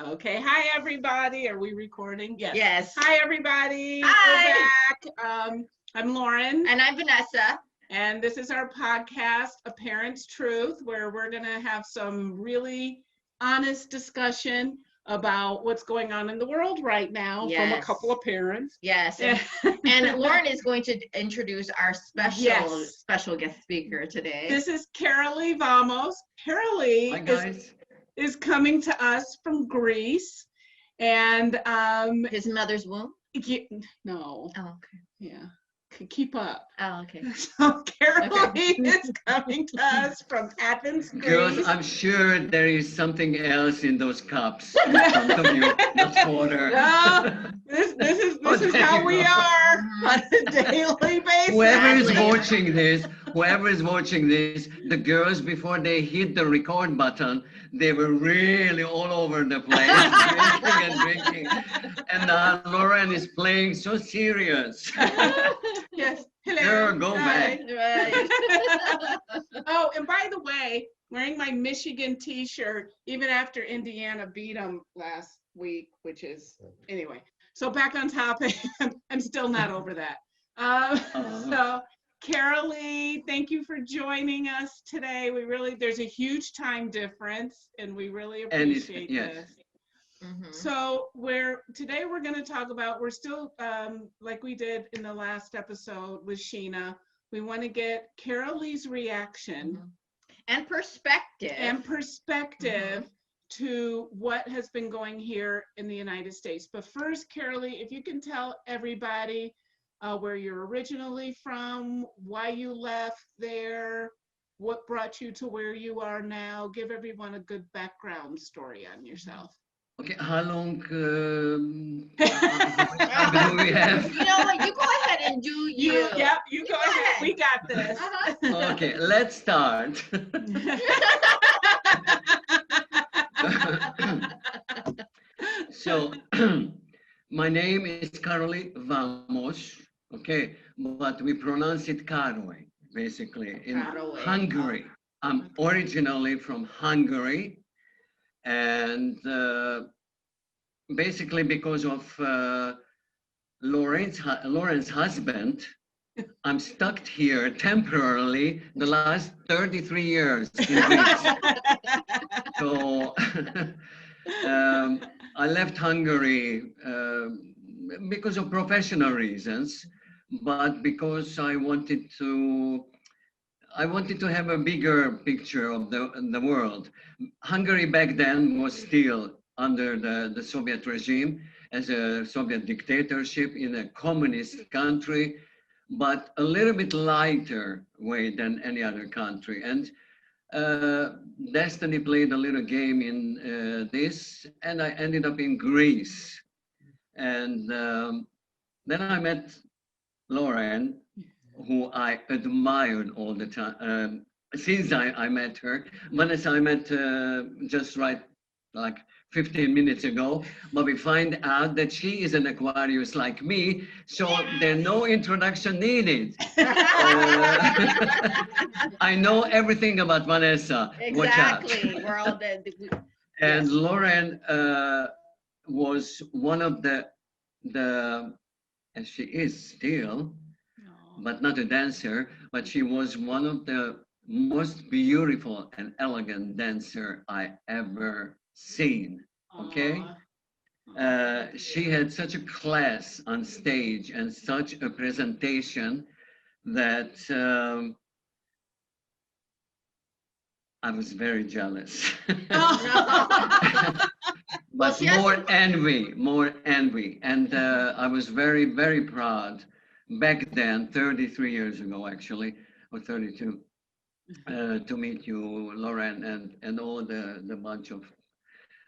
Okay, hi everybody. Are we recording? Yes. Yes. Hi everybody. Hi. We're back. I'm Lauren. And I'm Vanessa. And this is our podcast, A Parent's Truth, where we're going to have some really honest discussion about what's going on in the world right now from a couple of parents. Yes. And Lauren is going to introduce our special guest speaker today. This is Karoly Vamos. Karoly is coming to us from Greece. And his mother's womb? No. Oh, okay. Yeah. Keep up. Oh, okay. So Karoly is coming to us from Athens, Greece. Girls, I'm sure there is something else in those cups in front of you, not water. No, this is how we are on a daily basis. Whoever is watching this, the girls, before they hit the record button, they were really all over the place, drinking. And Lauren is playing so serious. Yes. Hello. Girl, go back. Right. Oh, and by the way, wearing my Michigan t-shirt, even after Indiana beat them last week, which is, anyway. So back on topic, I'm still not over that. So Karoly, thank you for joining us today. There's a huge time difference, and we really appreciate this. Mm-hmm. So today we're going to talk about, we're still, like we did in the last episode with Sheena, we want to get Karoly's reaction and perspective mm-hmm. to what has been going here in the United States. But first, Karoly, if you can tell everybody where you're originally from, why you left there, what brought you to where you are now, give everyone a good background story on yourself. Okay, how long do we have? You know what? You go ahead and do you. Yep, you go ahead. We got this. Okay, let's start. So, my name is Karoly Vamos, okay, but we pronounce it Karoly, basically, in Hungary. I'm originally from Hungary. And basically because of Lauren's husband, I'm stuck here temporarily the last 33 years in Greece. So I left Hungary because of professional reasons, but because I wanted to have a bigger picture of the world. Hungary back then was still under the Soviet regime as a Soviet dictatorship in a communist country, but a little bit lighter way than any other country. And destiny played a little game in this, and I ended up in Greece. And then I met Lauren, who I admired all the time. Since I met her, Vanessa, I met just like 15 minutes ago, but we find out that she is an Aquarius like me, so there's no introduction needed. I know everything about Vanessa. Exactly. We're all dead. And Lauren was one of the, and she is still, but not a dancer, but she was one of the most beautiful and elegant dancer I ever seen, okay? She had such a class on stage and such a presentation that I was very jealous. But more envy. And I was very, very proud back then, 33 years ago, actually, or 32, to meet you, Lauren, and all the bunch of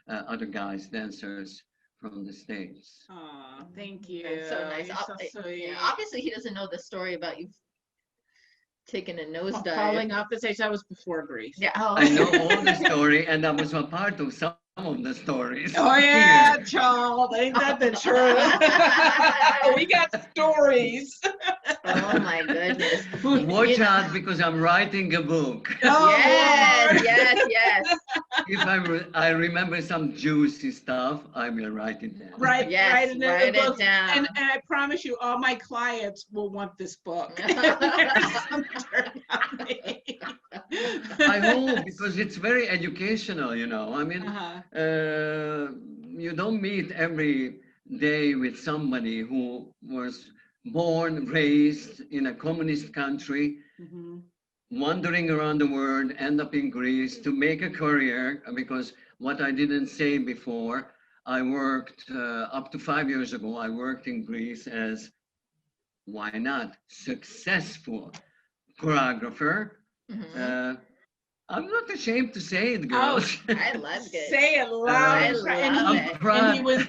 other guys, dancers from the States. Oh, thank you. That's so nice. So sweet. Obviously, he doesn't know the story about you taking a nosedive. Falling off the stage. That was before Greece. Yeah. Oh. I know all the story, and I was a part of some of the stories. Oh yeah, here. child, ain't that the truth? We got stories. Oh my goodness. Watch out because I'm writing a book. Oh, Yes, Lord. yes. If I remember some juicy stuff, I will write it down. Right, Yes, right in the write it book. down. And I promise you, all my clients will want this book. There's some dirt on me. I hope because it's very educational, you know. I mean, Uh-huh. you don't meet every day with somebody who was born, raised in a communist country, Mhm. wandering around the world, end up in Greece to make a career. Because what I didn't say before, I worked up to 5 years ago, I worked in Greece as, why not, successful choreographer. Mhm. I'm not ashamed to say it, Oh, girls. I loved it. say it loud I and proud. And love he, it. I'm proud. and he was,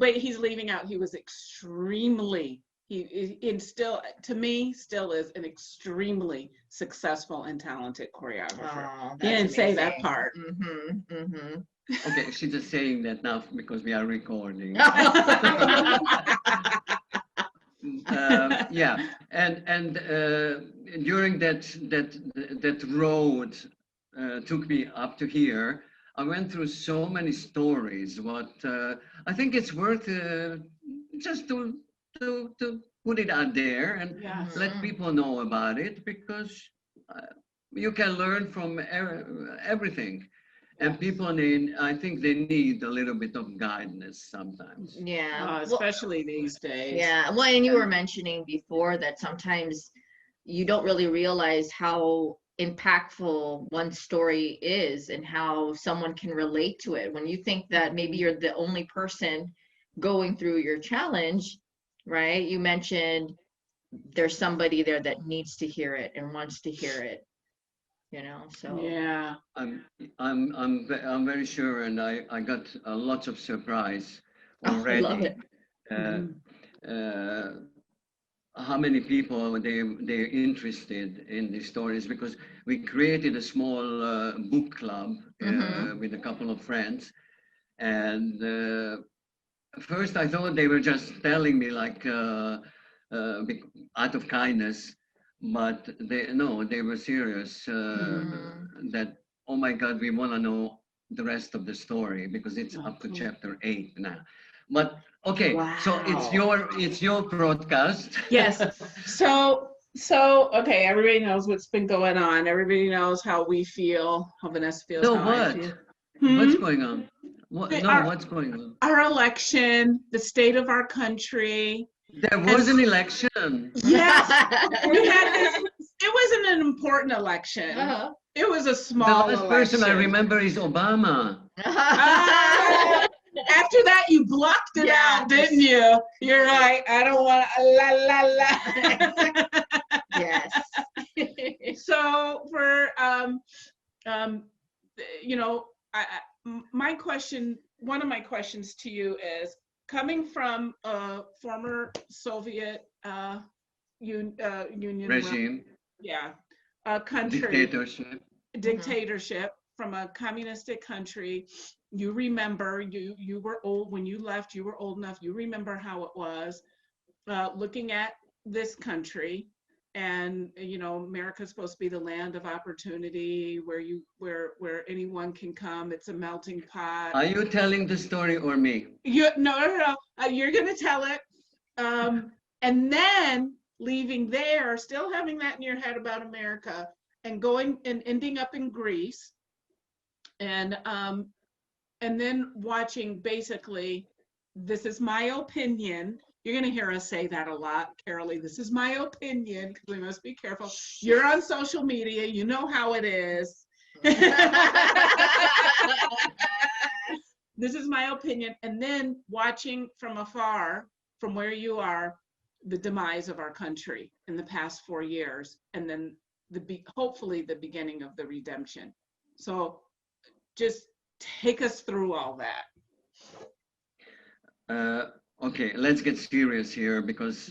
but he's leaving out, he was extremely, and still, to me, still is an extremely successful and talented choreographer. Oh, He that's didn't say that amazing. part. Okay, she's just saying that now because we are recording. Yeah, and during that road took me up to here. I went through so many stories. What I think it's worth just to put it out there and Yes. let people know about it because you can learn from everything. And people need, I think they need a little bit of guidance sometimes. Yeah. Well, Especially these days. yeah. Well, and you were mentioning before that sometimes you don't really realize how impactful one story is and how someone can relate to it. When you think that maybe you're the only person going through your challenge, right? You mentioned there's somebody there that needs to hear it and wants to hear it, you know, so. Yeah. I'm very sure, and I got lots of surprise Oh, I love already. it. Uh, how many people they're interested in these stories because we created a small book club with a couple of friends, and first I thought they were just telling me like out of kindness, but they were serious that, oh my God, we want to know the rest of the story because it's up to chapter 8 now. But okay, so it's your broadcast. Yes. So okay, everybody knows what's been going on. Everybody knows how we feel, how Vanessa feels, No, how I what? feel. What's going on? What? No, what's going on? Our election, the state of our country. There was an election. Yes, we had this. It wasn't an important election. It was a small The last election. person I remember is Obama. After that, you blocked it out, didn't you? You're right. I don't want la. Yes. So for you know, my question, one of my questions to you is, coming from a former Soviet Union Regime. A country Dictatorship. from a communistic country, you remember, you were old when you left, you were old enough, you remember how it was looking at this country. And you know, America's supposed to be the land of opportunity where anyone can come. It's a melting pot. Are you telling the story or me? No. You're gonna tell it. And then leaving there, still having that in your head about America, and going and ending up in Greece, and then watching basically, this is my opinion. You're going to hear us say that a lot, Karoly. This is my opinion, because we must be careful. You're on social media. You know how it is. This is my opinion. And then watching from afar, from where you are, the demise of our country in the past 4 years, and then hopefully the beginning of the redemption. So just take us through all that. Okay, let's get serious here because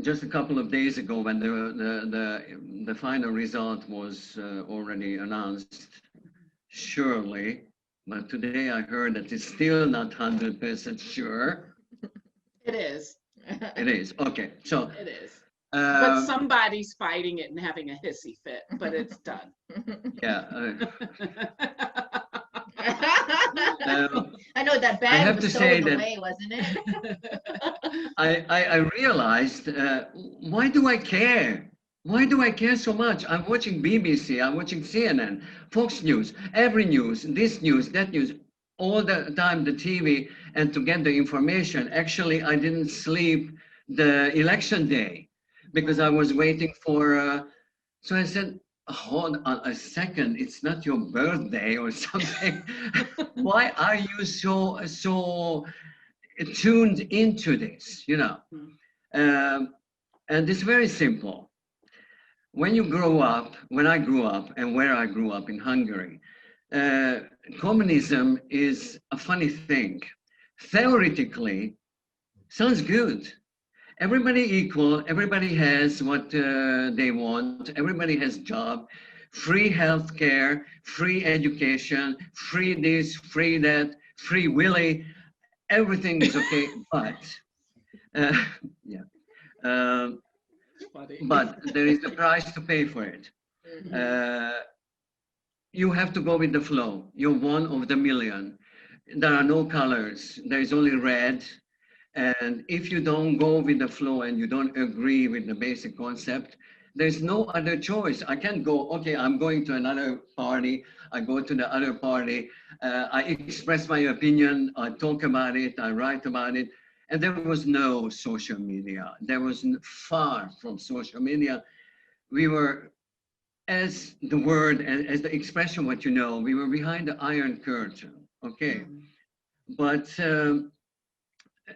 just a couple of days ago, when the final result was already announced, surely. But today I heard that it's still not 100% sure. It is. It is. Okay. So, It is. But uh, somebody's fighting it and having a hissy fit, but it's done. yeah. I know that I bag have was to so say in the that way, wasn't it? I realized, why do I care? Why do I care so much? I'm watching BBC, I'm watching CNN, Fox News, every news, this news, that news, all the time, the TV, and to get the information. Actually, I didn't sleep the election day because I was waiting for, so I said, hold on a second, it's not your birthday or something. Why are you so tuned into this, you know? Um, and it's very simple. When you grow up, when I grew up and where I grew up in Hungary, uh, communism is a funny thing. Theoretically, sounds good. Everybody equal, everybody has what they want, everybody has job, free healthcare, free education, free this, free that, free willy, everything is okay, but uh, yeah. Um, Funny. but there is a price to pay for it. Uh, you have to go with the flow. You're one of the million. There are no colors. There is only red. And if you don't go with the flow and you don't agree with the basic concept, there's no other choice. I can't go, okay, I'm going to another party. I go to the other party. I express my opinion. I talk about it. I write about it. And there was no social media. There was far from social media. We were, as the word and as the expression, what you know, we were behind the Iron Curtain. Okay. But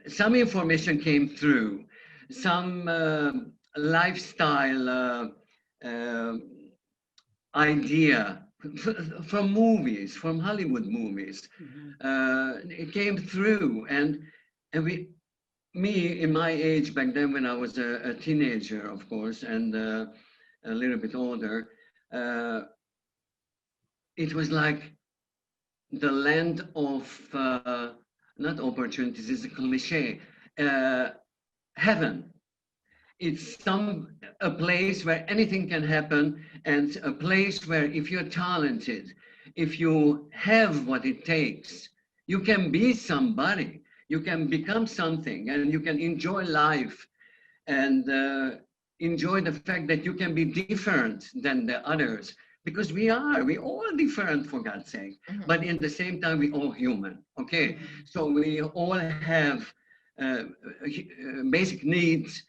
some information came through, some lifestyle uh, idea from movies, from Hollywood movies. It came through, and me in my age back then, when I was a teenager, of course, and a little bit older, uh, it was like the land of not opportunities, is a cliche, uh, heaven. It's a place where anything can happen, and a place where if you're talented, if you have what it takes, you can be somebody, you can become something, and you can enjoy life and enjoy the fact that you can be different than the others, because we all different, for God's sake, but in the same time we all human. Okay, so we all have uh, basic needs,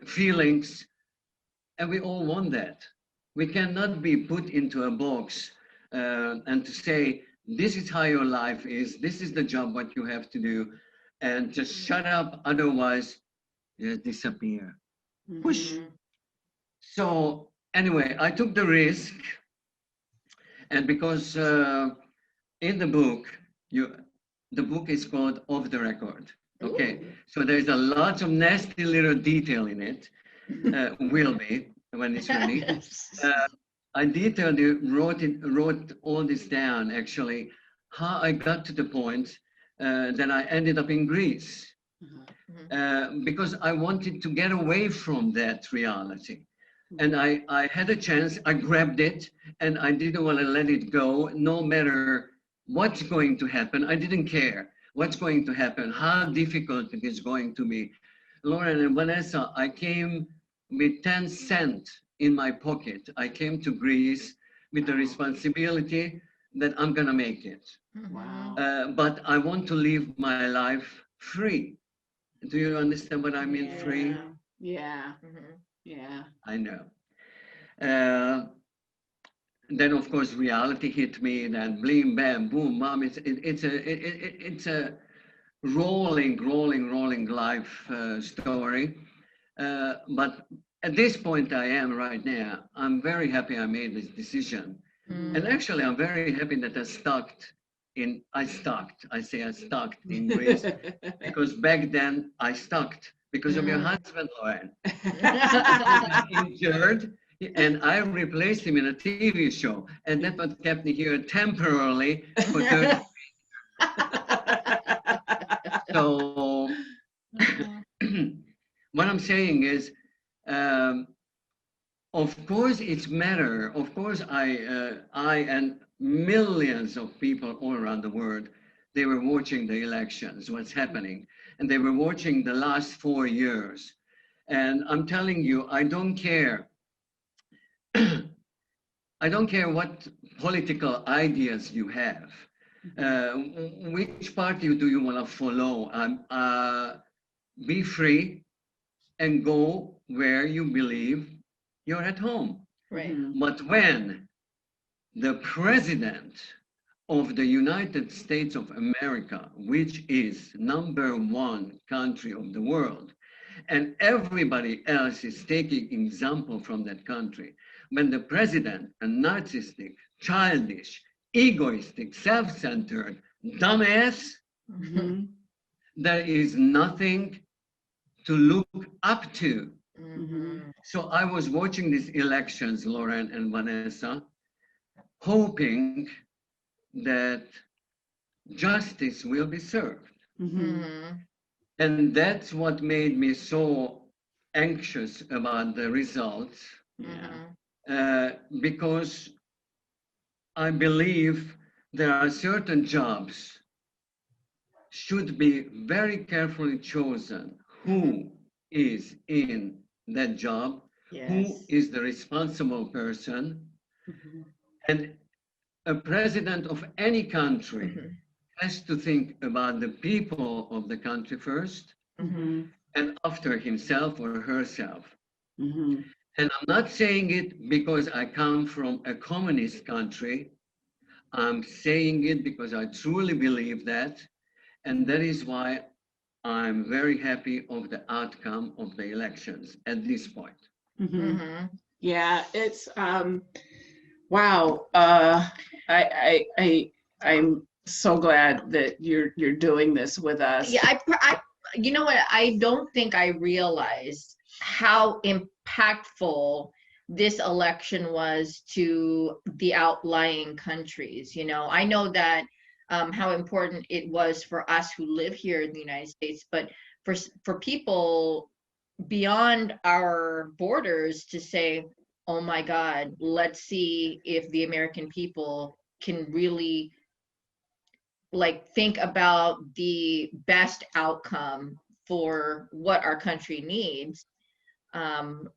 feelings, and we all want that. We cannot be put into a box and to say, this is how your life is, this is the job what you have to do, and just shut up, otherwise just disappear. Whoosh. So anyway, I took the risk, and because in the book, the book is called Off the Record. Okay, so there's a lot of nasty little detail in it. Will be when it's ready. I detailed it, wrote all this down. Actually, how I got to the point that I ended up in Greece. Because I wanted to get away from that reality. And I had a chance, I grabbed it, and I didn't want to let it go, no matter what's going to happen. I didn't care what's going to happen, how difficult it is going to be. Lauren and Vanessa, I came with 10 cents in my pocket. I came to Greece with the responsibility that I'm going to make it. Wow. But I want to live my life free. Do you understand what I mean, free? Yeah. Yeah. I know. Then of course reality hit me. Then blim, bam, boom, mom. It's a rolling life story. But at this point I am right now, I'm very happy I made this decision. And actually, I'm very happy that I stuck in Greece, because back then I stuck because of your husband, Lauren. He was injured. and I replaced him in a TV show, and that's what kept me here temporarily for 30. So what I'm saying is, um, of course, it's matter. Of course, I and millions of people all around the world, they were watching the elections, what's happening, and they were watching the last 4 years. And I'm telling you, I don't care. I don't care what political ideas you have. Uh, which party do you want to follow? Be free and go where you believe you're at home. Right. But when the president of the United States of America, which is #1 country of the world, and everybody else is taking example from that country, when the president, a narcissistic, childish, egoistic, self-centered, dumbass, there is nothing to look up to. So I was watching these elections, Lauren and Vanessa, hoping that justice will be served. And that's what made me so anxious about the results, because I believe there are certain jobs should be very carefully chosen. Who is in that job? Who is the responsible person? And a president of any country has to think about the people of the country first, and after himself or herself. And I'm not saying it because I come from a communist country. I'm saying it because I truly believe that. And that is why I'm very happy of the outcome of the elections at this point. Yeah, it's wow. I'm so glad that you're doing this with us. Yeah, I you know what? I don't think I realized how impactful this election was to the outlying countries. You know, I know that how important it was for us who live here in the United States, but for people beyond our borders to say, oh my God, let's see if the American people can really like think about the best outcome for what our country needs. And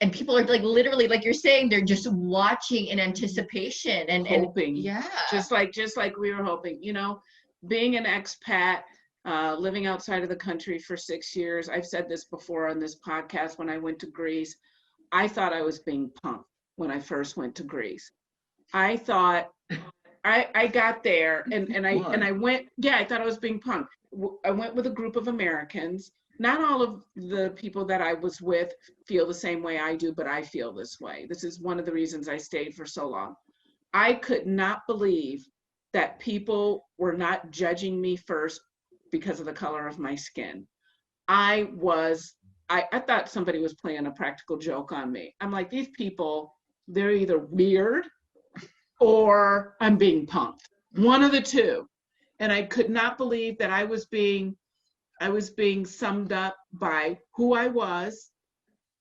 and people are like literally, like you're saying, they're just watching in anticipation and hoping. Yeah. Just like we were hoping, you know, being an expat, living outside of the country for 6 years. I've said this before on this podcast. When I went to Greece, I thought I was being punked when I first went to Greece. I thought I got there and I went, yeah, I thought I was being punked. I went with a group of Americans. Not all of the people that I was with feel the same way I do, but I feel this way. This is one of the reasons I stayed for so long. I could not believe that people were not judging me first because of the color of my skin. I thought somebody was playing a practical joke on me. I'm like, these people, they're either weird or I'm being punked. One of the two. And I could not believe that I was being summed up by who I was,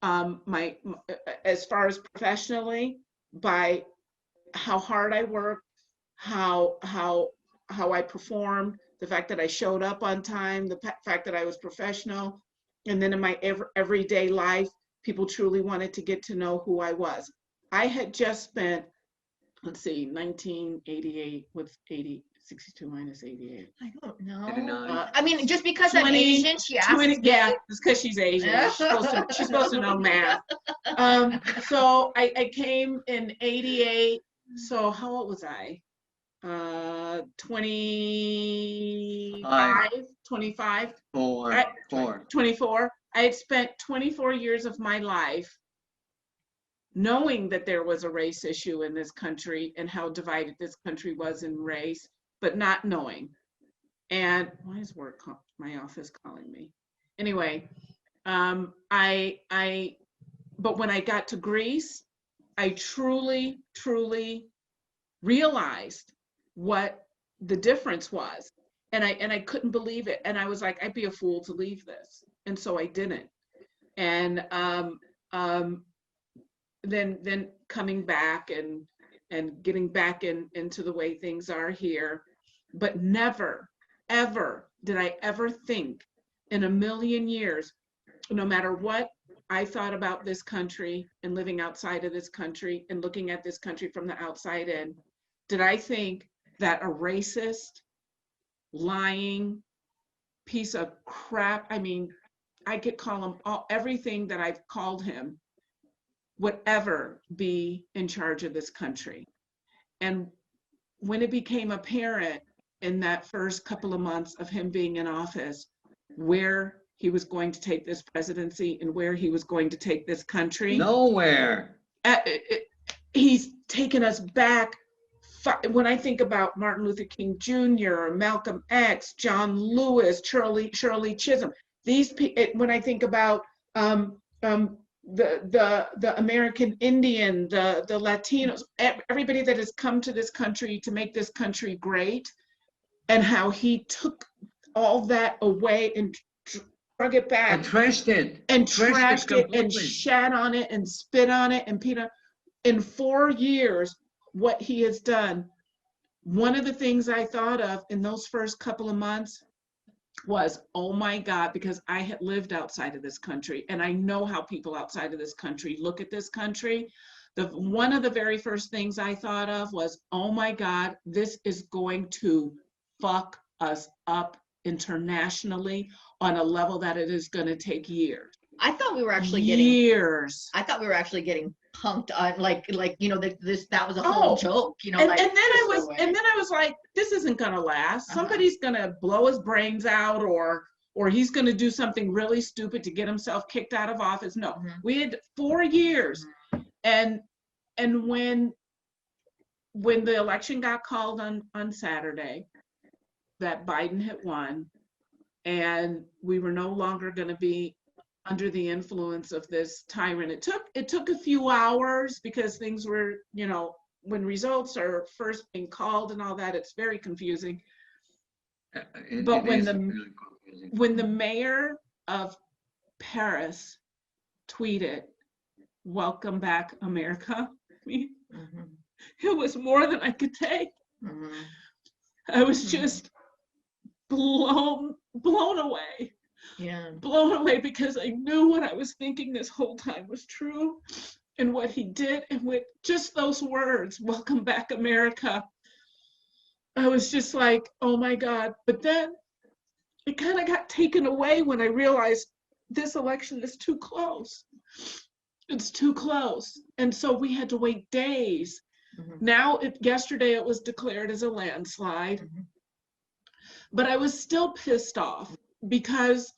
as far as professionally, by how hard I worked, how I performed, the fact that I showed up on time, the fact that I was professional, and then in my everyday life, people truly wanted to get to know who I was. I had just spent, let's see, 1988 with 62 minus 88. I don't know. 89. I mean, just because I'm Asian, she asked me. Yeah, it's because she's Asian. She's supposed to know math. So I came in 88. So how old was I? 25. 24. I had spent 24 years of my life knowing that there was a race issue in this country and how divided this country was in race, but not knowing. And why is my office calling me? Anyway, I but when I got to Greece, I truly, truly realized what the difference was. And I couldn't believe it. And I was like, I'd be a fool to leave this. And so I didn't. And then coming back and getting back into the way things are here. But never, ever did I ever think in a million years, no matter what I thought about this country and living outside of this country and looking at this country from the outside in, did I think that a racist, lying piece of crap, I mean, I could call him everything that I've called him, would ever be in charge of this country. And when it became apparent in that first couple of months of him being in office, where he was going to take this presidency and where he was going to take this country. Nowhere. He's taken us back. When I think about Martin Luther King Jr., Malcolm X, John Lewis, Shirley Chisholm, when I think about the American Indian, the Latinos, everybody that has come to this country to make this country great, and how he took all that away and drug it back And trashed it. and trashed it and completely. shat on it and spit on it and peanut. In 4 years, what he has done, one of the things I thought of in those first couple of months was, oh my God, because I had lived outside of this country and I know how people outside of this country look at this country. One of the very first things I thought of was, oh my God, this is going to fuck us up internationally on a level that it is going to take years. I thought we were actually years. I thought we were actually getting punked on, like that was a whole joke, And then I was like, this isn't gonna last. Somebody's gonna blow his brains out, or he's gonna do something really stupid to get himself kicked out of office. No, we had 4 years, and when the election got called on Saturday, that Biden had won, and we were no longer gonna be under the influence of this tyrant. It took a few hours because things were, when results are first being called and all that, it's very confusing. But when the mayor of Paris tweeted, "Welcome back, America," it was more than I could take. I was just blown away. Yeah. Blown away, because I knew what I was thinking this whole time was true, and what he did, and with just those words, "Welcome back, America," I was just like, oh my God. But then it kind of got taken away when I realized this election is too close. It's too close. And so we had to wait days. Now, yesterday it was declared as a landslide, but I was still pissed off because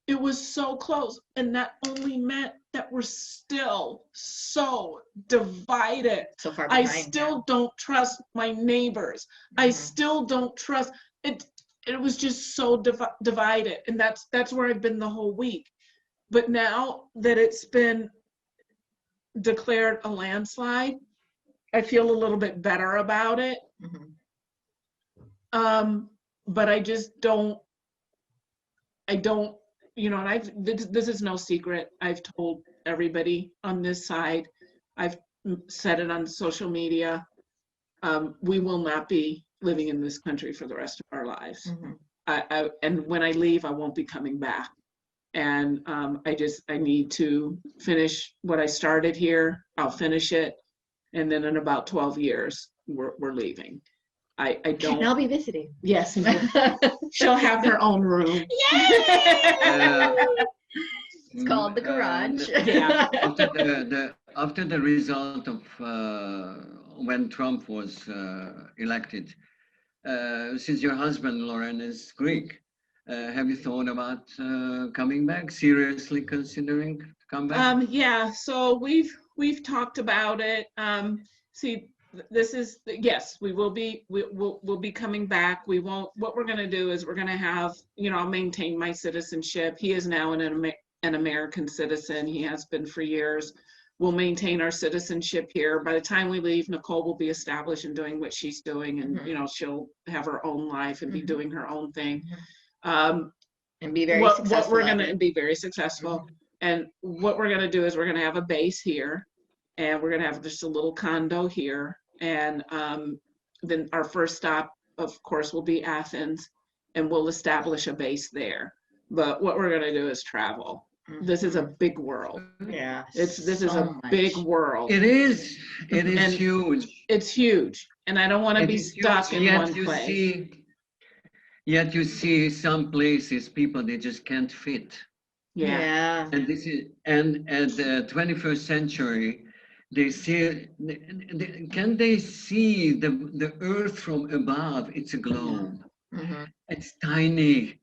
it was so close, and that only meant that we're still so divided. So far behind, I still don't trust my neighbors. I still don't trust it. It was just so divided, and that's where I've been the whole week. But now that it's been declared a landslide, I feel a little bit better about it. But I just don't. And this is no secret. I've told everybody on this side. I've said it on social media. We will not be living in this country for the rest of our lives. And when I leave, I won't be coming back. And I need to finish what I started here. I'll finish it, and then in about 12 years, we're leaving. I don't. And I'll be visiting. Yes, she'll have her own room. It's called the garage. Yeah. After the result of when Trump was elected, since your husband Lauren is Greek, have you thought about coming back? Seriously considering to come back? Yeah. So we've talked about it. See. Yes, we'll be coming back. We won't. What we're going to do is we're going to have, I'll maintain my citizenship. He is now an American citizen. He has been for years. we'll maintain our citizenship here. By the time we leave, Nicole will be established and doing what she's doing, and Mhm. you know, she'll have her own life and be Mhm. doing her own thing. And be very What successful. we're at gonna it. be very successful, and what we're gonna do is we're gonna have a base here, and we're gonna have just a little condo here, and then our first stop, of course, will be Athens, and we'll establish a base there. But what we're gonna do is travel. This is a big world. Yeah. This is so a much. big world. It is And huge. It's huge, and I don't want to It be is stuck huge, in yet one you place. yet you see some places people they just can't fit. Yeah. And this is and at the 21st century, they see can they see the earth from above? It's a globe. Mhm. It's tiny.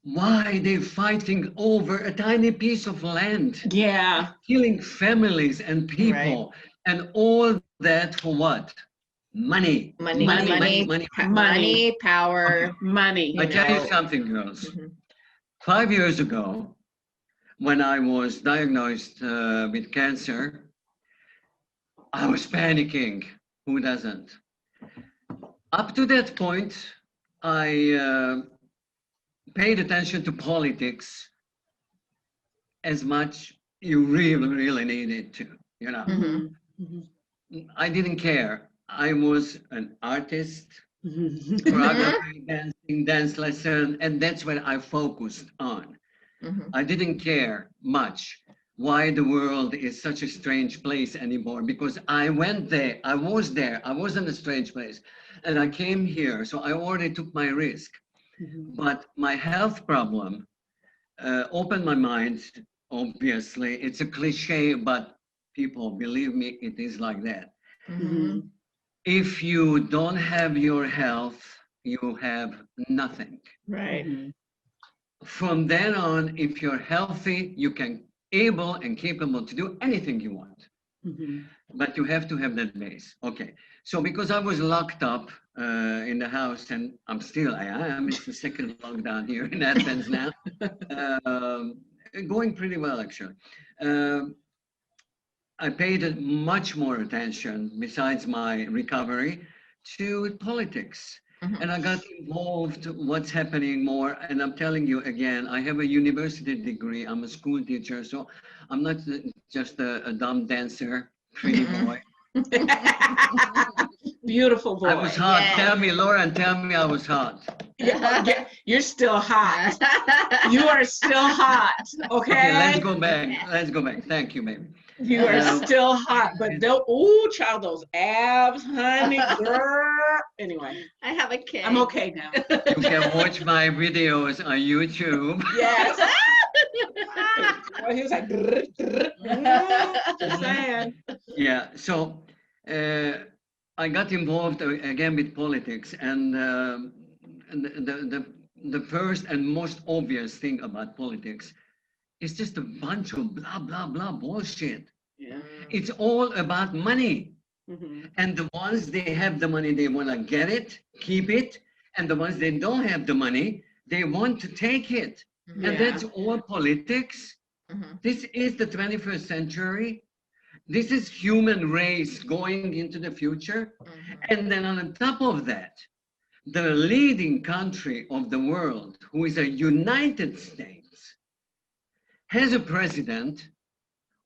Why they fighting over a tiny piece of land, Yeah. killing families and people, and all that for what? Money. Money, Money. money, money. money, power. Money. I tell you know. something, girls. Mhm. 5 years ago, when I was diagnosed with cancer, I was panicking. Who doesn't? Up to that point, I paid attention to politics as much you really needed to. You know, Mhm. Mhm. I didn't care. I was an artist, Mhm. choreography, dancing, dance lesson, and that's what I focused on. Mhm. I didn't care much why the world is such a strange place anymore because I went there, I was there, I was in a strange place, and I came here, so I already took my risk. Mhm. But my health problem opened my mind. Obviously, it's a cliche, but people believe me, it is like that. Mhm. If you don't have your health, you have nothing. Right. Mhm. From then on, if you're healthy, you can able and capable to do anything you want. Mhm. But you have to have that base. Okay. So because I was locked up in the house, and I am. It's the second lockdown here in Athens now. Um, Going pretty well actually. Um, I paid much more attention, besides my recovery, to politics. Mhm. And I got involved what's happening more. And I'm telling you again, I have a university degree. I'm a school teacher, so I'm not just a dumb dancer, pretty Mhm. boy. Beautiful I boy. was hot. Yes. Tell me, Lauren, tell me I was hot. Yeah, you're still hot. You are still hot. Okay, Okay. let's go back. Let's go back. Thank you, baby. You are still hot, but child, those abs, honey, girl. Anyway, I have a kid. I'm okay now. You can watch my videos on YouTube. Yes. Well, he was like, just saying. Yeah, so I got involved again with politics, and the first and most obvious thing about politics is just a bunch of blah blah blah bullshit. Yeah. It's all about money, Mhm. and the ones they have the money, they want to get it, keep it, and the ones they don't have the money, they want to take it, and Yeah. that's all politics. Mhm. This is the 21st century. This is human race going into the future. Mhm. And then on top of that, the leading country of the world, who is a United States, has a president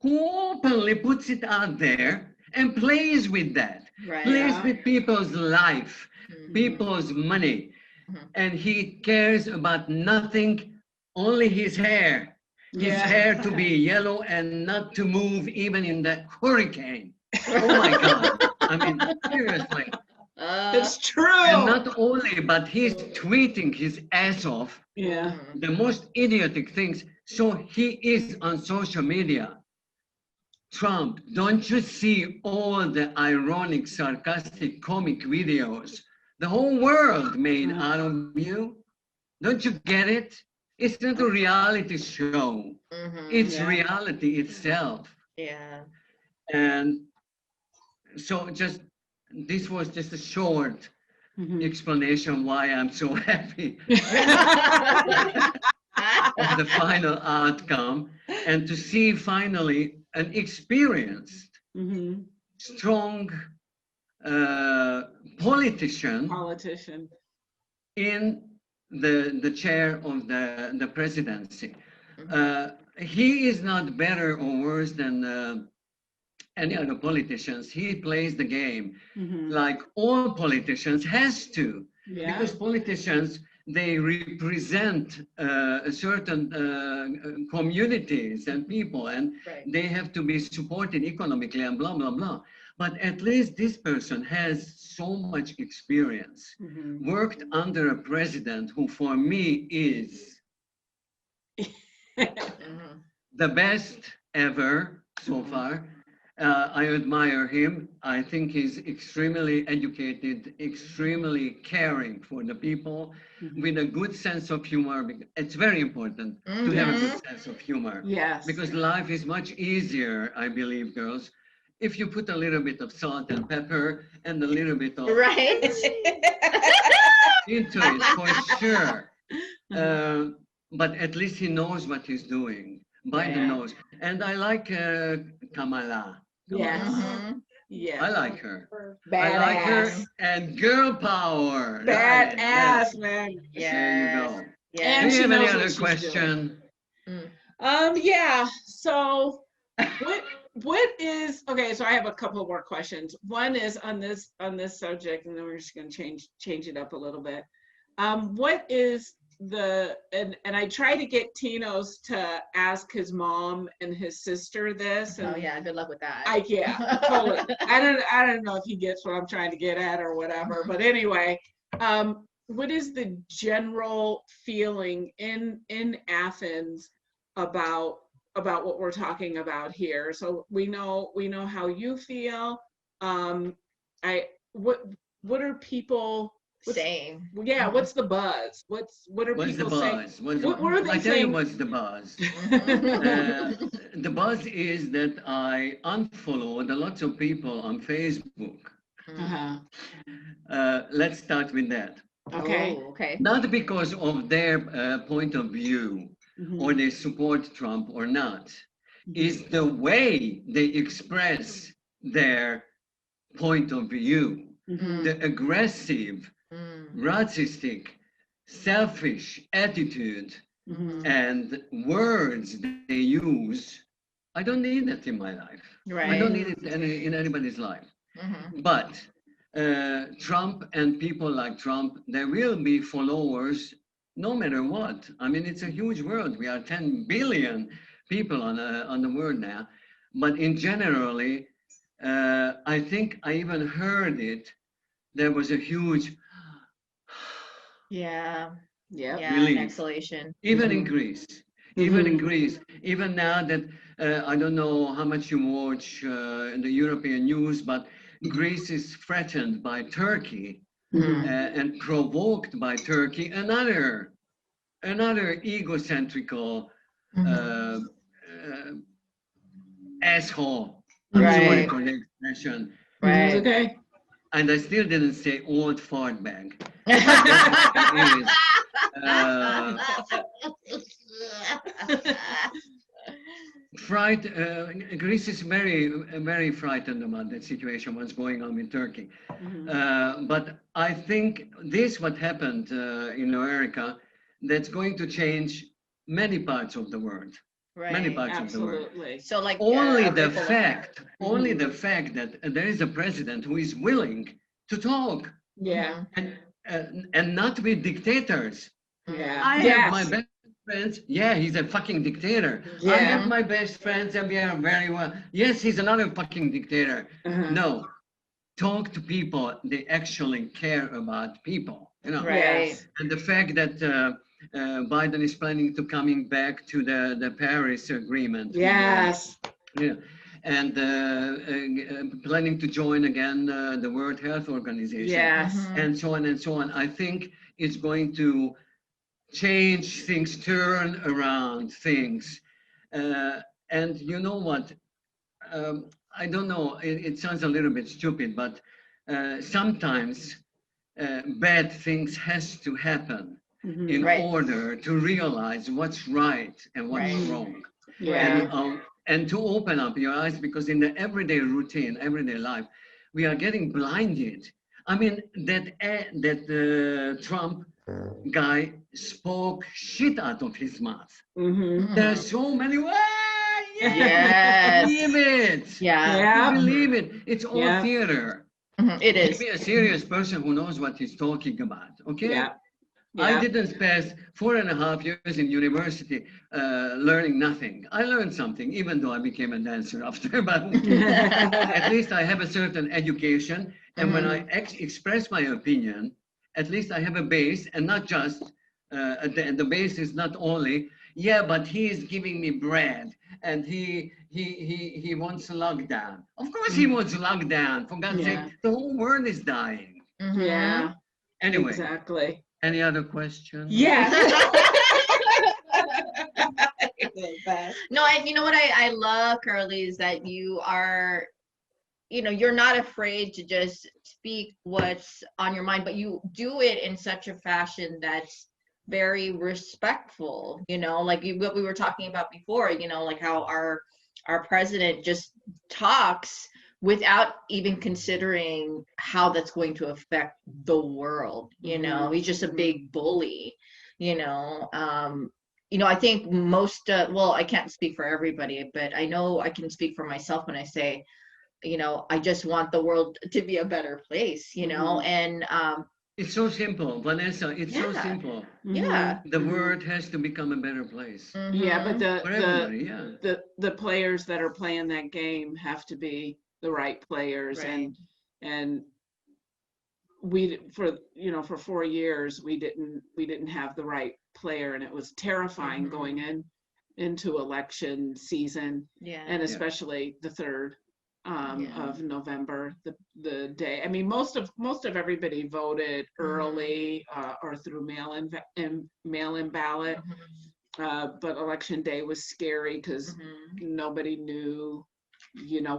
who openly puts it out there and plays with that, Right. plays Yeah. with people's life, Mhm. people's money. Mhm. And he cares about nothing, only his hair. His Yeah. hair to be yellow and not to move even in the hurricane. Oh my God. I mean, seriously. It's true. And not only, but he's tweeting his ass off, Yeah. Mhm. the most idiotic things. So he is on social media. Trump, don't you see all the ironic, sarcastic, comic videos the whole world made out of you? Don't you get it? It's not a reality show. Mhm. It's Yeah. reality itself. Yeah. And so this was just a short Mhm. explanation why I'm so happy. of the final outcome and to see finally an experienced, Mhm. strong politician Politician. in the chair of the presidency. He is not better or worse than any other politicians. He plays the game Mhm. like all politicians has to, Yeah. because politicians, they represent a certain communities and people, and Right. they have to be supported economically and blah blah blah. But at least this person has so much experience, Mhm. worked under a president who for me is Mhm. the best ever so far. I admire him. I think he's extremely educated, extremely caring for the people, with a good sense of humor. It's very important to have a good sense of humor, Yes. because life is much easier, I believe, girls, if you put a little bit of salt and pepper and a little bit of Right. into it, for sure. But at least he knows what he's doing. Biden Yeah. knows. And I like Kamala. Yes. Mhm. Yes. I like her. Badass. I like her. And girl power. Right. Badass, man. There you go. Yes. Do Yes. And you she have any knows what other she's doing. question? Yeah. So what is okay, so I have a couple more questions. One is on this subject, and then we're just gonna change it up a little bit. What is and I try to get Tino's to ask his mom and his sister this, and Oh yeah, good luck with that. totally. I don't know if he gets what I'm trying to get at or whatever, but anyway, what is the general feeling in Athens about what we're talking about here? So we know how you feel. What are people Saying. yeah, what's the buzz? What are What's the people saying? buzz? What are they I tell you saying? what's the buzz. Mhm. The buzz is that I unfollowed a lot of people on Facebook. Uh-huh. Let's start with that. Okay. Oh, okay. Not because of their point of view Mhm. or they support Trump or not. Mhm. Is the way they express their point of view, Mhm. the aggressive, racistic, selfish attitude Mhm. and words they use. I don't need that in my life. I don't Right. need it in anybody's life. Mhm. But Trump and people like Trump, there will be followers no matter what. I mean, it's a huge world. We are 10 billion people on the world now. But in generally, I think I even heard it. There was a huge Yeah. Yeah. Yeah. relief. Exhalation. Even in Mhm. Greece, even in Mhm. Greece, even now that I don't know how much you watch in the European news, but Greece is threatened by Turkey Mhm. and provoked by Turkey, another egocentrical uh, uh, asshole. I'm sorry Right. for the expression, It's Right. okay. and I still didn't say old fart bag. What it is, uh, Greece is very frightened about that situation, what's going on in Turkey. Mhm. But I think this, what happened in America, that's going to change many parts of the world. Many Right. parts of the world. Absolutely. So like Only a the ripple fact, effect. only Mhm. the fact that there is a president who is willing to talk Yeah. and not with dictators. Yeah. I have my Yes. best friends. Yeah, he's a fucking dictator. I Yeah. have my best friends and we are very well. Yes, he's another fucking dictator. Uh-huh. No, talk to people. They actually care about people, you know. Right. Yes. And the fact that Biden is planning to coming back to the Paris Agreement. Yes. Yeah, and planning to join again the World Health Organization, Yes. Mhm. and so on and so on. I think it's going to change things, turn around things. And you know what? I don't know, it sounds a little bit stupid, but sometimes bad things has to happen in Right. order to realize what's right and what's Right. wrong. Yeah. And to open up your eyes, because in the everyday routine, everyday life, we are getting blinded. I mean, that Trump guy spoke shit out of his mouth. Mm-hmm. There are Mhm. so many. Yes. Believe it. Yeah. Yeah. Believe it. It's all Yeah. theater. Mhm. It Give is. me a serious person who knows what he's talking about. Okay. Yeah. I Yeah. didn't spend 4.5 years in university learning nothing. I learned something, even though I became a dancer after. But at least I have a certain education. And when I express my opinion, at least I have a base, and not just the base is not only, yeah, but he is giving me bread, and he wants lockdown. Of course, he wants lockdown. For God's Yeah. sake, the whole world is dying. Mhm. Yeah. Anyway, Exactly. any other questions? Yes. No, and you know what I love, Karoly, is that you are, you're not afraid to just speak what's on your mind, but you do it in such a fashion that's very respectful, like what we were talking about before, like how our president just talks without even considering how that's going to affect the world. He's just a big bully. I think most well, I can't speak for everybody, but I know I can speak for myself when I say, I just want the world to be a better place, and It's so simple, Vanessa. It's so Yeah. simple. yeah. The world has to become a better place Yeah, but Mhm. for everybody. Yeah. the players that are playing that game have to be the right players, Right. and we for 4 years we didn't have the right player, and it was terrifying going into election season, Yeah. and especially the 3rd of November, the day. I mean, most of everybody voted early or through mail-in ballot. But election day was scary because nobody knew,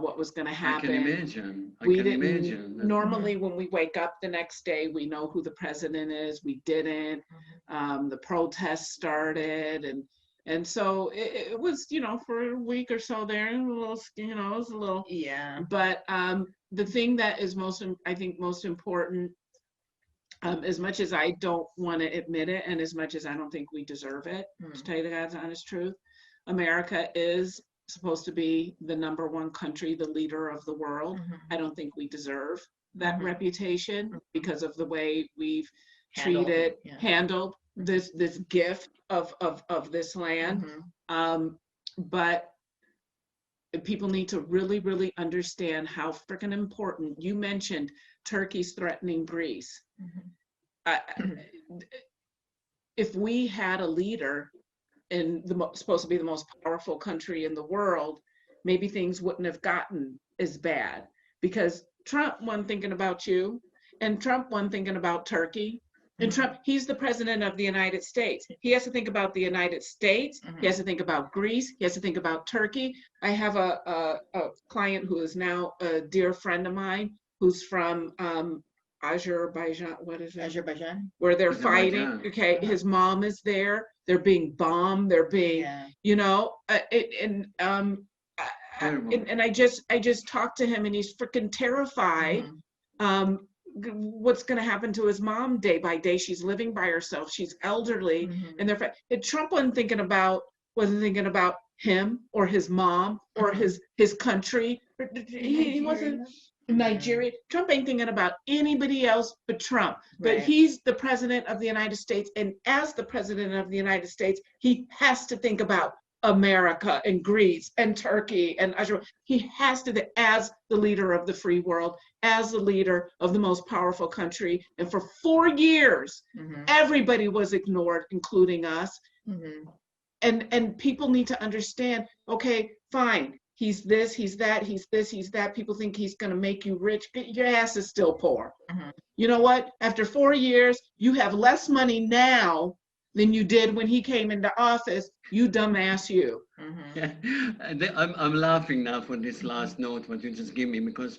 what was going to I happen. can imagine. I We can didn't imagine. normally when we wake up the next day, we know who the president is. We didn't. The protests started, and so it was, for a week or so there, a little, it was a little. Yeah. But the thing that is I think most important, as much as I don't want to admit it, and as much as I don't think we deserve it, to tell you the God's honest truth, America is supposed to be the #1 country, the leader of the world. I don't think we deserve that reputation because of the way we've handled this gift of this land. But people need to really, really understand how freaking important. You mentioned Turkey's threatening Greece. If we had a leader in supposed to be the most powerful country in the world, maybe things wouldn't have gotten as bad, because Trump wasn't thinking about you, and Trump wasn't thinking about Turkey. And Trump, he's the president of the United States. He has to think about the United States. He has to think about Greece. He has to think about Turkey. I have a client who is now a dear friend of mine who's from Azerbaijan. What is it? Azerbaijan. Where they're Azerbaijan. fighting. Okay, his mom is there. They're being bombed. They're being, and I just talked to him, and he's freaking terrified. What's going to happen to his mom day by day? She's living by herself. She's elderly, and Trump wasn't thinking about him or his mom or his country. He wasn't. Nigeria. Trump ain't thinking about anybody else but Trump. But he's the president of the United States, and as the president of the United States, he has to think about America and Greece and Turkey and Azerbaijan. He has to, as the leader of the free world, as the leader of the most powerful country. And for 4 years, everybody was ignored, including us. And people need to understand, okay, fine. He's this, he's that, he's this, he's that. People think he's going to make you rich. Your ass is still poor. You know what? After 4 years, you have less money now than you did when he came into office. You dumbass, you. Yeah. I'm laughing now for this last note what you just gave me, because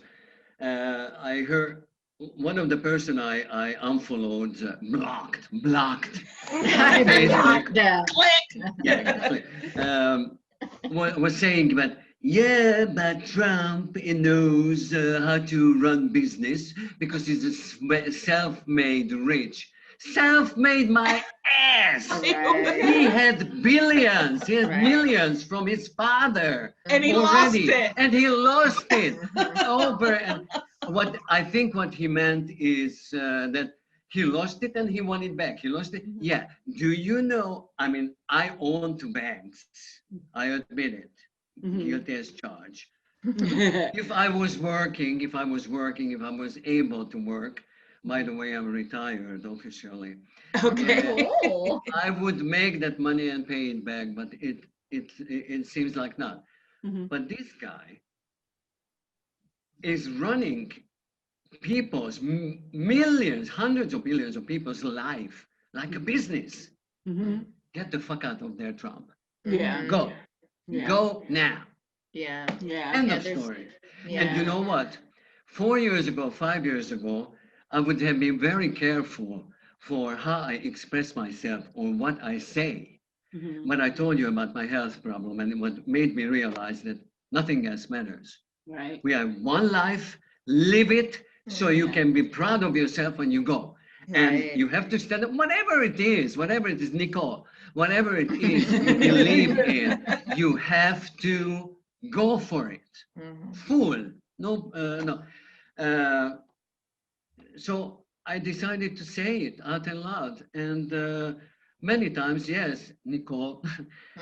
I heard one of the person I unfollowed, blocked I Facebook, blocked them. yeah, was saying that, yeah, but Trump knows how to run business because he's a self-made rich. Self-made my ass. Right. He had billions, he had Right. millions from his father And he already, lost it. and he lost it over. And what I think what he meant is that he lost it and he won it back. He lost it. Yeah. Do you know? I mean, I own two banks. I admit it. Mhm. Guilty as charged. If I was working, if I was able to work, by the way, I'm retired officially. Okay. Cool. I would make that money and pay it back, but it seems like not. Mhm. But this guy is running people's millions, hundreds of millions of people's life like a business. Mhm. Get the fuck out of there, Trump. Yeah. Go. Yeah. Go now. Yeah. Yeah. End Yeah, of there's- story. Yeah. And you know what? 4 years ago, 5 years ago, I would have been very careful for how I express myself or what I say. Mhm. But I told you about my health problem, and what made me realize that nothing else matters. Right. We have one life, live it so you Yeah. can be proud of yourself when you go. And Right. you have to stand up, whatever it is, Nicole, whatever it is you believe in, you have to go for it. Mhm. Full. No. Uh, so I decided to say it out and loud. And many times, yes, Nicole,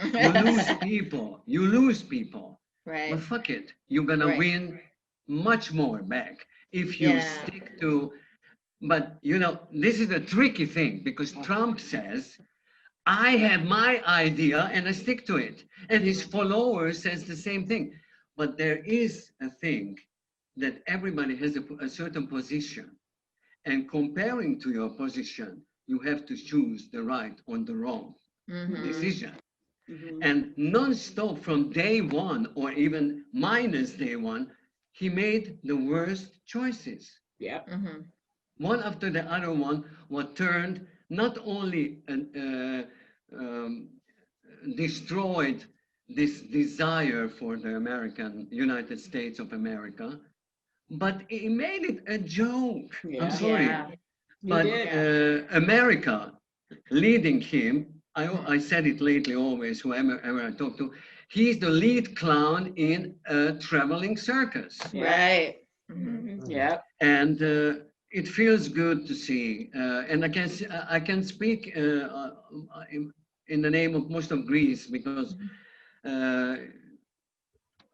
you lose people. You lose people. But Right. fuck it. You're going to Right. win much more back if you Yeah. stick to. But, you know, this is a tricky thing because Trump says, I have my idea and I stick to it. And his followers says the same thing. But there is a thing that everybody has a certain position. And comparing to your position, you have to choose the right or the wrong Mhm. decision. Mhm. And non-stop from day one or even minus day one, he made the worst choices. Yeah. Mhm. One after the other one was turned not only um, destroyed this desire for the United States of America, but he made it a joke. Yeah. I'm sorry. Yeah. You But did. America leading him, I said it lately always, whoever I talk to, he's the lead clown in a traveling circus. Yeah. Right. Mhm. Yeah. And it feels good to see. And I can speak in the name of most of Greece because uh,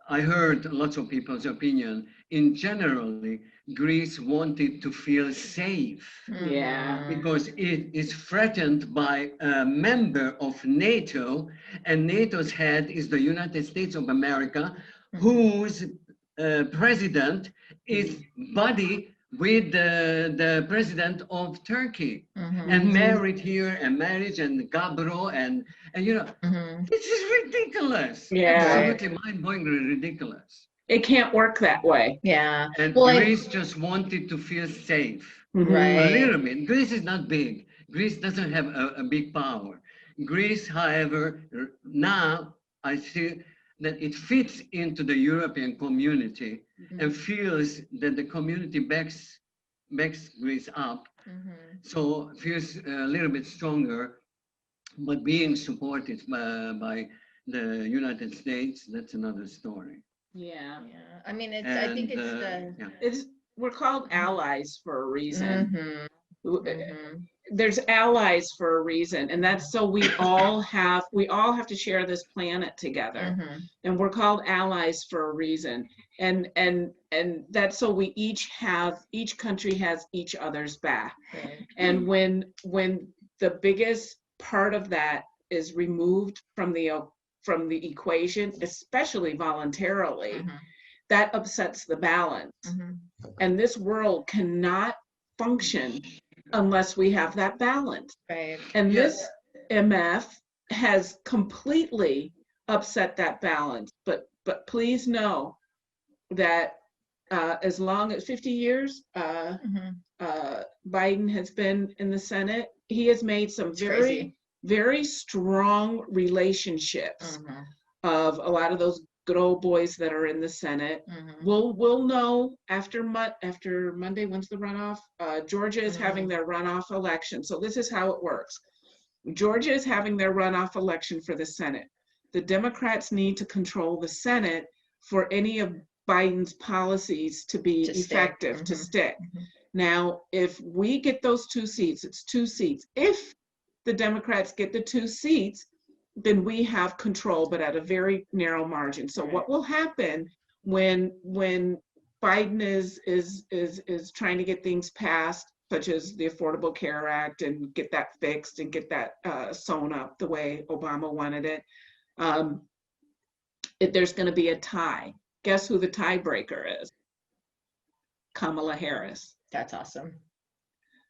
I heard lots of people's opinion. In generally, Greece wanted to feel safe Yeah. because it is threatened by a member of NATO, and NATO's head is the United States of America, whose president is buddy with the president of Turkey, Mhm. and married here, and marriage and Gabro, and you know, Mhm. this is ridiculous. Yeah. Absolutely mind-blowingly ridiculous. It can't work that way. Yeah. And Well, Greece just wanted to feel safe. Mhm. A Right. little bit. Greece is not big. Greece doesn't have a big power. Greece, however, now I see that it fits into the European community and feels that the community backs Greece up. Mhm. So feels a little bit stronger, but being supported by the United States, that's another story. Yeah. Yeah. I mean, it's. I think And it's the. yeah. We're called allies for a reason. Mhm. Mhm. There's allies for a reason, and that's so we all have to share this planet together. Mhm. And we're called allies for a reason. And that's so we each country has each other's back. Right. And when the biggest part of that is removed from the equation, especially voluntarily, Mhm. that upsets the balance. Mhm. And this world cannot function unless we have that balance. Right. And Yeah. this MF has completely upset that balance. But please know that as long as 50 years, Mhm. Biden has been in the Senate. He has made some It's very, crazy. very strong relationships Mhm. of a lot of those good old boys that are in the Senate. Mhm. We'll know after Monday. When's the runoff? Georgia is having Mhm. their runoff election. So this is how it works. Georgia is having their runoff election for the Senate. The Democrats need to control the Senate for any of Biden's policies to be To stick. effective, to Mhm. stick. Mhm. Now, if we get those 2 seats, it's 2 seats. If the Democrats get the 2 seats, then we have control, but at a very narrow margin. So Right. what will happen when Biden is trying to get things passed, such as the Affordable Care Act, and get that fixed and get that sewn up the way Obama wanted it, there's going to be a tie. Guess who the tiebreaker is? Kamala Harris. That's awesome.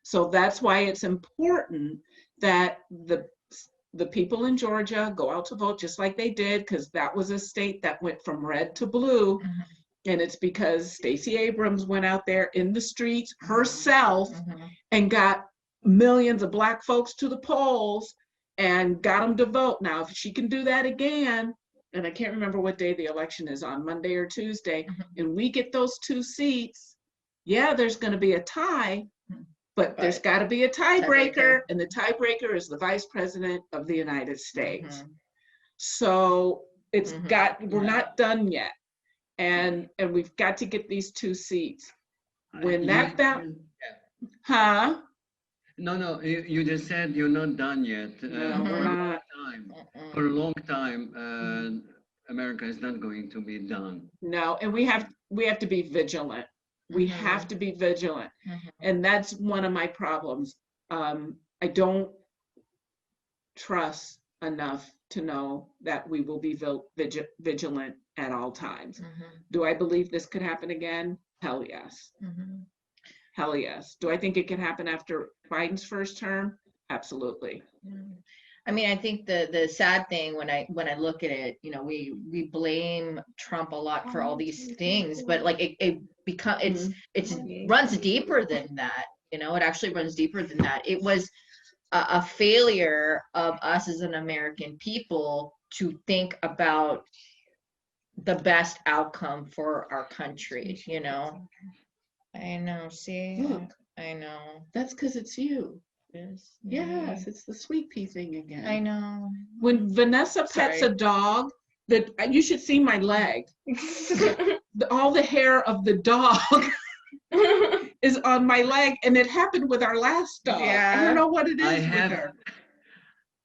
So that's why it's important that the people in Georgia go out to vote just like they did, because that was a state that went from red to blue. Mhm. And it's because Stacey Abrams went out there in the streets herself Mhm. and got millions of Black folks to the polls and got them to vote. Now, if she can do that again, and I can't remember what day the election is on, Monday or Tuesday, Mhm. and we get those 2 seats, yeah, there's going to be a tie, but there's But got to be a tiebreaker. tiebreaker, and the tiebreaker is the Vice President of the United States. Mhm. So it's Mhm. we're not done yet. And we've got to get these 2 seats. When that huh? No, you just said you're not done yet. No, we're For a long not. time, Mhm. for a long time, America is not going to be done. No, and we have to be vigilant. We have Mhm. to be vigilant. Mhm. And that's one of my problems. I don't trust enough to know that we will be vigilant at all times. Mhm. Do I believe this could happen again? Hell yes. Mhm. Hell yes. Do I think it can happen after Biden's first term? Absolutely. Mhm. I mean, I think the sad thing when I look at it, you know, we blame Trump a lot for all these things, but like it become it's runs deeper than that. You know, it actually runs deeper than that. It was a failure of us as an American people to think about the best outcome for our country, you know. I know, see, Look. I know. That's because it's you. Yes, Yes, it's the sweet pea thing again. I know. When Vanessa pets Sorry. a dog, that you should see my leg. All the hair of the dog is on my leg, and it happened with our last dog. I Yeah. don't know what it is I with have, her.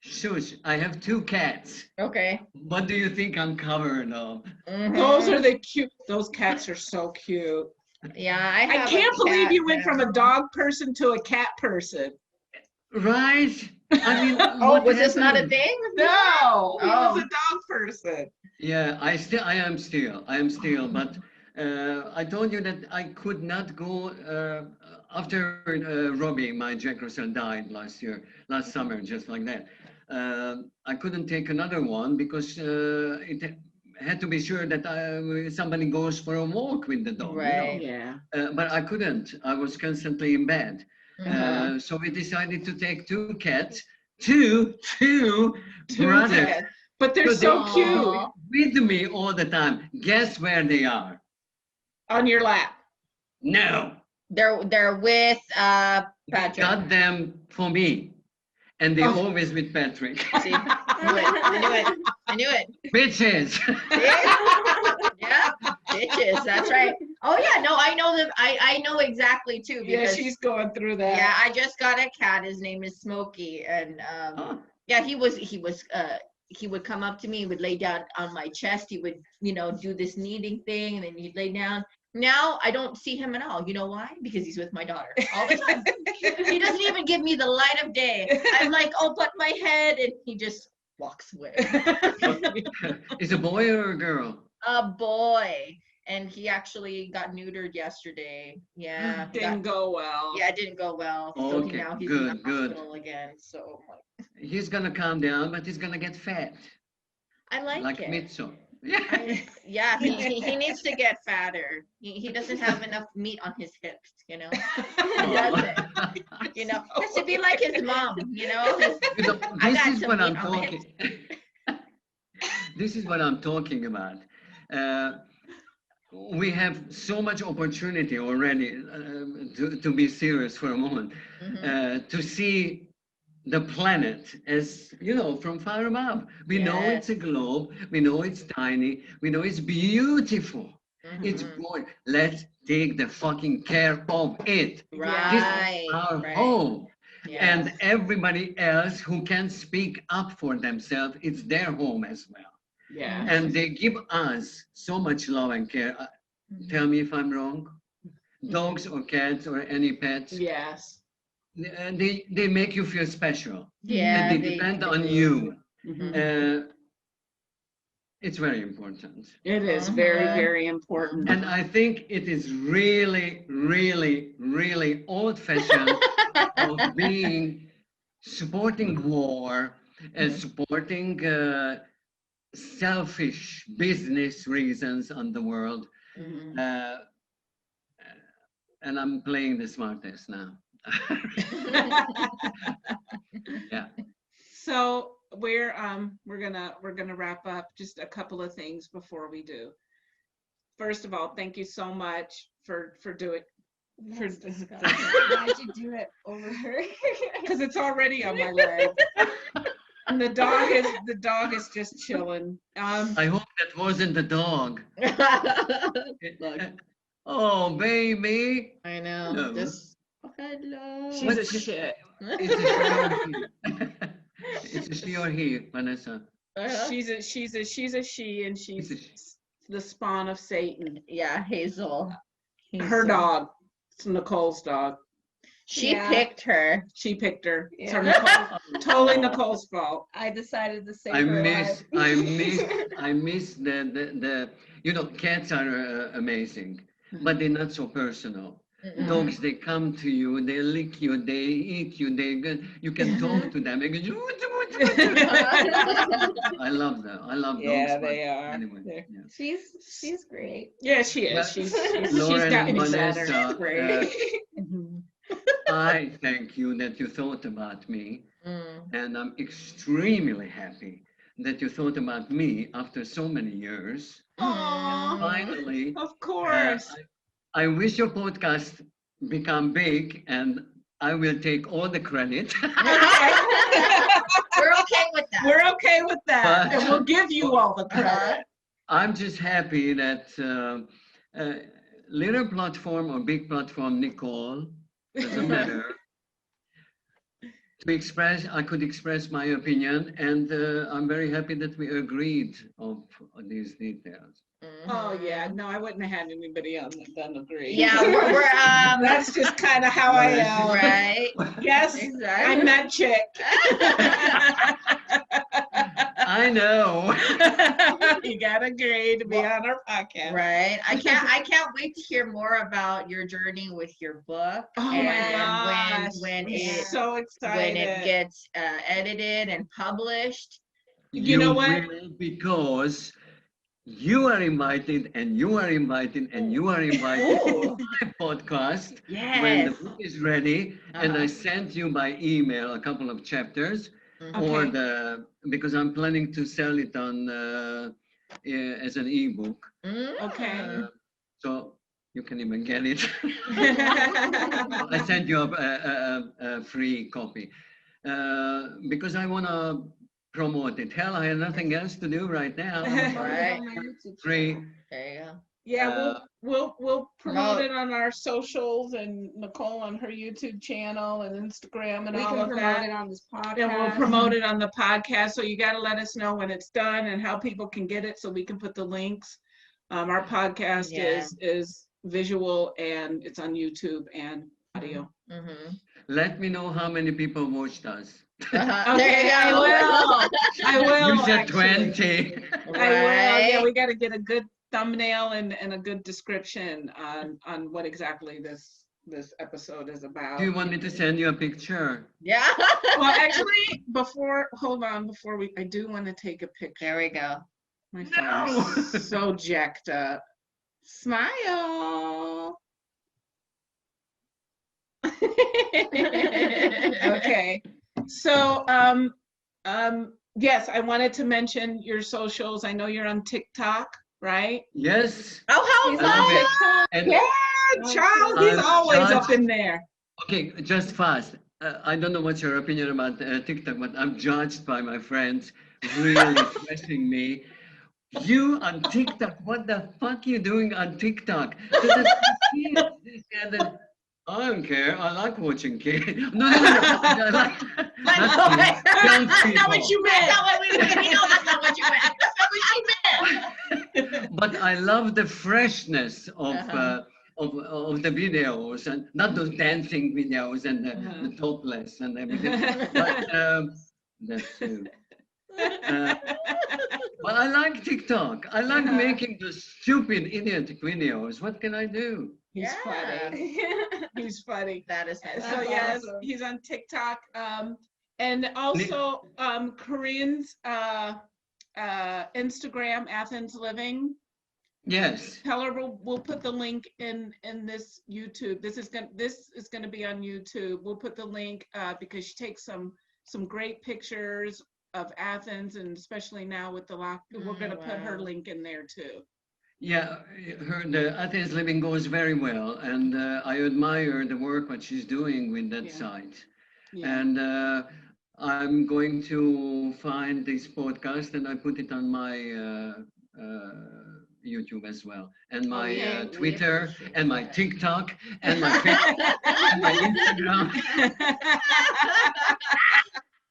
shush, I have 2 cats. Okay. What do you think I'm covered of? Mhm. Those are the cute. Those cats are so cute. Yeah, I have a can't believe cat you went from a now. dog person to a cat person. Right? I mean, Oh, what was this not a happened? thing? No, he was Oh. a dog person. Yeah, I am still, but I told you that I could not go after Robbie, my Jack Russell, died last summer, just like that. I couldn't take another one because it had to be sure that somebody goes for a walk with the dog, you know. Right. Yeah. But I couldn't. I was constantly in bed. Mhm. So we decided to take 2 cats, two brothers. Yes. But they're So so they cute Aw. with me all the time. Guess where they are? on your lap. No, They're with Patrick. got them for me, and they Oh. always with Patrick. See, I knew it. Bitches. Yeah, bitches. That's right. Oh yeah, no, I know them. I know exactly too Yeah, because she's going through that. yeah, I just got a cat. His name is Smokey, and Oh, yeah, he would come up to me, he would lay down on my chest, he would, you know, do this kneading thing, and then he'd lay down. Now I don't see him at all. You know why? Because he's with my daughter all the time. He doesn't even give me the light of day. I'm like, oh, but my head, and he just walks away. is a boy or a girl? A boy, and he actually got neutered yesterday. Yeah, Didn't go well. yeah, it didn't go well. So Okay, now he's in the good. hospital again. So I'm like, He's gonna calm down, but he's gonna get fat, I like like it. Mitsu. Yeah. Yeah, he needs to get fatter. He doesn't have enough meat on his hips, you know. He doesn't. You know, has to be like his mom, you know. You know, I this got is some what meat I'm on my talking. This is what I'm talking about. Uh, we have so much opportunity already, to be serious for a moment, to see the planet as, you know, from far above. We know it's a globe, we know it's tiny, we know it's beautiful. It's good. Let's take the fucking care of it. This Right. is our Right. home. Yes. And everybody else who can speak up for themselves, it's their home as well. Yeah. And they give us so much love and care. Tell me if I'm wrong. Dogs or cats or any pets, Yes. they make you feel special. Yeah, And they depend on you. Mhm. It's very important. It is very, Mhm. very important. And I think it is really, really, really old-fashioned of being supporting war and supporting selfish business reasons on the world. Uh, and I'm playing the smartest now. Yeah. So we're gonna wrap up. Just a couple of things before we do. First of all, thank you so much for doing. That's disgusting. Why'd you do it over her? Because it's already on my leg. And the dog is just chilling. I hope that wasn't the dog. Look, Oh, baby. I know. No. Just hello. She's a What's- shit. It's a she or he. It's a she or he, Vanessa. She's a she, and It's she's a she. the spawn of Satan. Yeah, Hazel. Her dog. It's Nicole's dog. She Yeah. picked her. She picked her. It's her Yeah. totally Nicole's fault. I decided to save I her miss, life. I miss the, you know, cats are amazing, but they're not so personal. Dogs, they come to you, they lick you, they eat you, you can talk to them. They go, I love them. I love dogs. Yeah, but they are. Anyway, They're- yeah. She's great. Yeah, she is. Well, She's Lauren gotten and better. Vanessa, Great. I thank you that you thought about me, and I'm extremely happy that you thought about me after so many years. Aw, Finally, of course. I wish your podcast become big, and I will take all the credit. We're okay with that. We're okay with that, But- and we'll give you all the credit. I'm just happy that little platform or big platform, Nicole, doesn't matter. I could express my opinion, and I'm very happy that we agreed on these details. Oh yeah, no, I wouldn't have had anybody on that doesn't agree. Yeah, we're That's just kind of how I am. right. Yes, Exactly. I'm that chick. I know. You gotta agree to be on our podcast. Right. I can't wait to hear more about your journey with your book. Oh my and gosh, when I'm it so excited. when it gets edited and published. You know what? will, because you are invited, and you are invited, and you are invited Ooh. to my podcast when Yes. the book is ready. And I sent you by email a couple of chapters, or Okay. because I'm planning to sell it on as an ebook. Okay. So you can even get it. I sent you a free copy because I want to promote it. Hell, I have nothing else to do right now. Right. Free. There you go. Yeah, we'll promote Promote. it on our socials, and Nicole on her YouTube channel and Instagram and We all can of promote that. it on this podcast. And we'll promote it on the podcast. So you got to let us know when it's done and how people can get it, so we can put the links. Our podcast Yeah. is visual, and it's on YouTube and audio. Mm-hmm. Let me know how many people watched us. There Okay, you I go. will. I will. You said actually. 20. I will. Yeah, Right. we got to get a good thumbnail and a good description on what exactly this episode is about. Do you want me to send you a picture? Yeah. Well, actually, before I do want to take a picture. There we go. My No. phone is so jacked up. Smile. Okay. So, yes, I wanted to mention your socials. I know you're on TikTok, right? Yes, Oh, how He's I love on it. TikTok. And Yeah, Charles, he's I'm always up judged. in there. Okay, just fast. I don't know what's your opinion about TikTok, but I'm judged by my friends really pressing me. You on TikTok? What the fuck you doing on TikTok? That's for kids. And then I don't care. I like watching kids. No, no, no. I like, not kids, young That's not what people. you meant. That's not what we meant. We know that's not what you meant. That's not what you meant. But I love the freshness of Uh-huh. of the videos, and not those dancing videos and the topless and everything. But that's but I like TikTok. I like making the stupid idiotic videos. What can I do? He's funny. He's funny. That is So fantastic. yes, awesome. he's on TikTok. And also Korean's Instagram, Athens Living. Yes. Tell her we'll put the link in this YouTube. This is gonna be on YouTube. We'll put the link because she takes some great pictures of Athens, and especially now with the lock, we're gonna put her Wow. link in there too. Yeah, the Athens Living goes very well, and I admire the work what she's doing with that Yeah. site. Yeah. And I'm going to find this podcast and I put it on my YouTube as well, and my Okay, we Twitter, appreciate and my that. TikTok, and my Facebook, and my Instagram.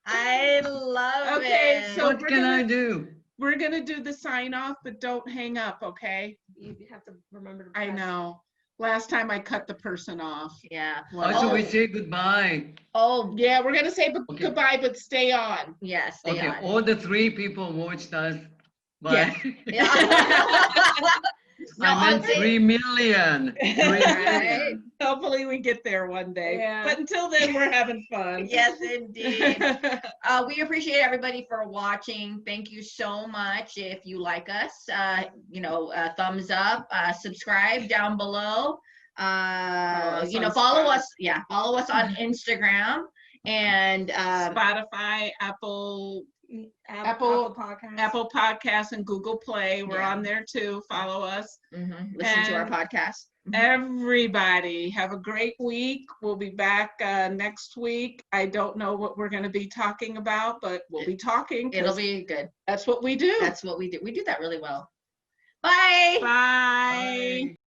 I love Okay, it. so What we're can I gonna- do? We're gonna do the sign off, but don't hang up, okay? You have to remember to. I press. know. Last time I cut the person off. Yeah. Also, we Oh. say goodbye. Oh, Yeah, we're gonna say Okay. goodbye, but stay on. yes. Stay Okay, on. all the 3 people watched us. Bye. Yeah. No, I meant I'll say- 3 million. 3 million. Hopefully we get there one day. Yeah. But until then, we're having fun. Yes, indeed. We appreciate everybody for watching. Thank you so much. If you like us, thumbs up, subscribe down below. Follow us on Follow Spotify. us. Yeah, follow us on Instagram and Spotify, Apple Apple Podcast. Apple Podcasts, and Google Play. We're Yeah. on there too. Follow us. listen to our And- podcast. Everybody have a great week. We'll be back next week. I don't know what we're going to be talking about, but we'll be talking. 'cause It'll be good. That's what we do. That's what we do. We do that really well. Bye. Bye. Bye.